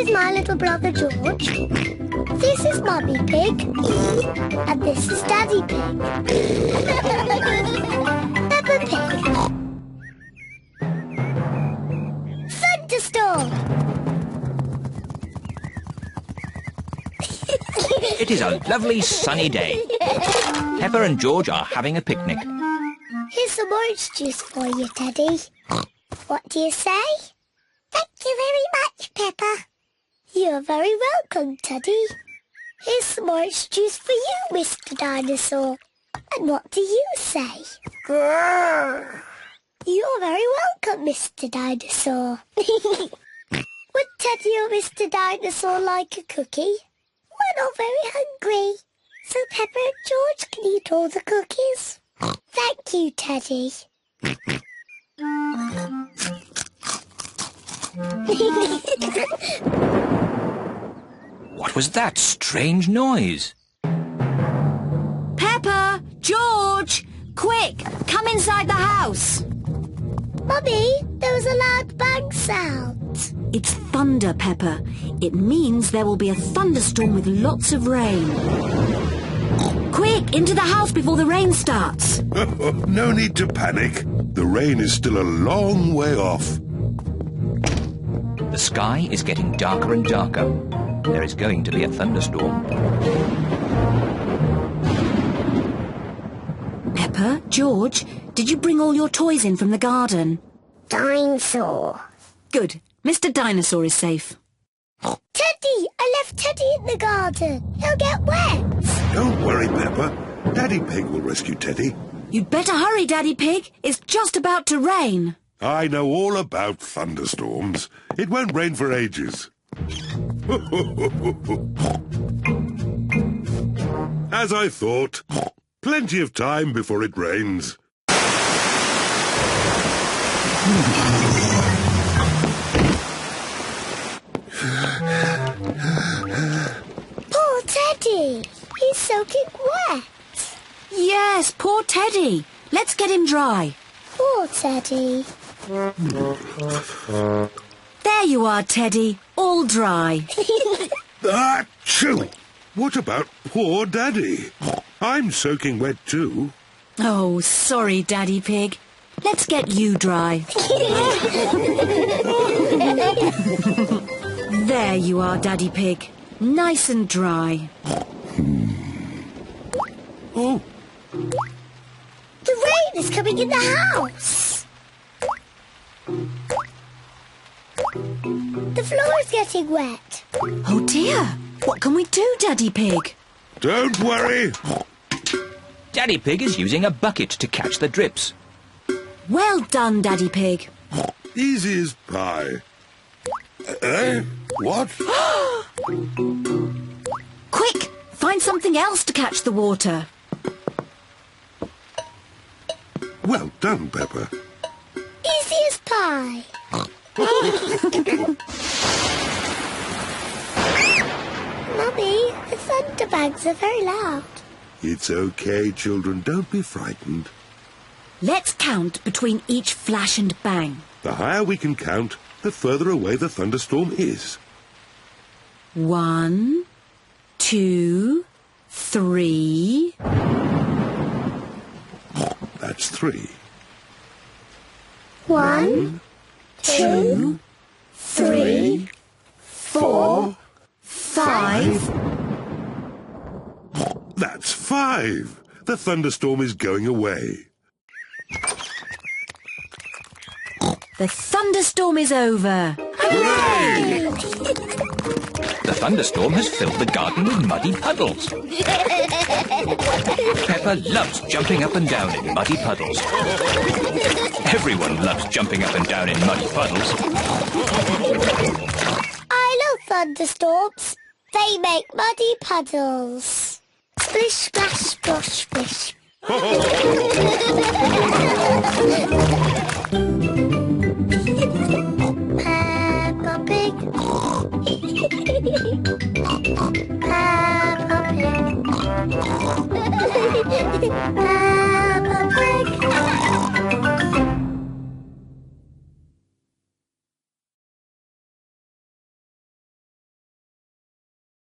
is my little brother George. This is Mummy Pig. And this is Daddy Pig. Peppa Pig. Thunderstorm. It is a lovely sunny day. Peppa and George are having a picnic. Here's some orange juice for you, Teddy. What do you say? Thank you very much, Peppa. You're very welcome, Teddy. Here's some orange juice for you, Mr. Dinosaur. And what do you say? Grrr. You're very welcome, Mr. Dinosaur. Would Teddy or Mr. Dinosaur like a cookie? We're not very hungry, so Peppa and George can eat all the cookies. Thank you, Teddy. What was that strange noise? Peppa! George! Quick! Come inside the house! Mummy, there was a loud bang sound. It's thunder, Peppa. It means there will be a thunderstorm with lots of rain. Quick! Into the house before the rain starts. No need to panic. The rain is still a long way off. The sky is getting darker and darker. There is going to be a thunderstorm. Peppa, George, did you bring all your toys in from the garden? Dinosaur. Good. Mr. Dinosaur is safe. Teddy! I left Teddy in the garden. He'll get wet. Don't worry, Peppa. Daddy Pig will rescue Teddy. You'd better hurry, Daddy Pig. It's just about to rain. I know all about thunderstorms. It won't rain for ages. As I thought, plenty of time before it rains. Poor Teddy. He's soaking wet. Yes, poor Teddy. Let's get him dry. Poor Teddy. There you are, Teddy. All dry. Achoo! What about poor Daddy? I'm soaking wet too. Oh, sorry, Daddy Pig. Let's get you dry. There you are, Daddy Pig. Nice and dry. Oh, The rain is coming in the house. The floor is getting wet. Oh, dear. What can we do, Daddy Pig? don't worry. Daddy Pig is using a bucket to catch the drips. Well done, Daddy Pig. Easy as pie. What? Quick, find something else to catch the water. Well done, Peppa. Easy as pie. Mummy, the thunderbangs are very loud. It's okay, children. Don't be frightened. Let's count between each flash and bang. The higher we can count, the further away the thunderstorm is. 1, 2, 3. That's 3. 1, 2, 3, 4, 5. That's 5. The thunderstorm is going away. The thunderstorm is over. Hooray! The thunderstorm has filled the garden with muddy puddles. Peppa loves jumping up and down in muddy puddles. Everyone loves jumping up and down in muddy puddles. I love thunderstorms. They make muddy puddles. Splish, splash, splosh, splish.